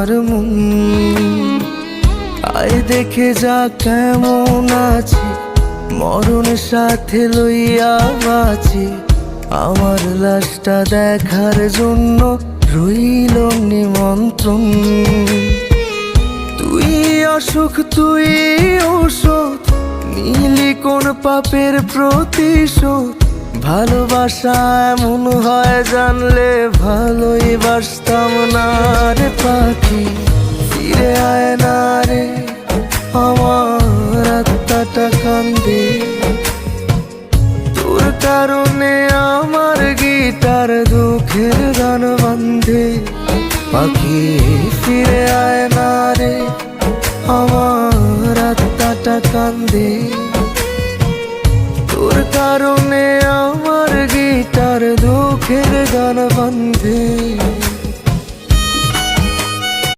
আর মন আয় দেখে যা কেমন আছে, মরণের সাথে লইয়া বাঁচি। আমার লাশটা দেখার জন্য রইল নিমন্ত্রণ। তুই অসুখ তুই ঔষধ, নীলি কোন পাপের প্রতিশোধ। ভালোবাসা এমন হয় জানলে ভালোই বাসতাম না রে পাখি। ফিরে আয় না রে আমার আত্মাটা কান্দে, তোর কারণে আমার গিটার দুঃখের গান বান্ধে। পাখি ফিরে আয় না রে আমার আত্মাটা কান্দে, তোর কারণে আমার গিটার দুঃখের গান বান্ধে।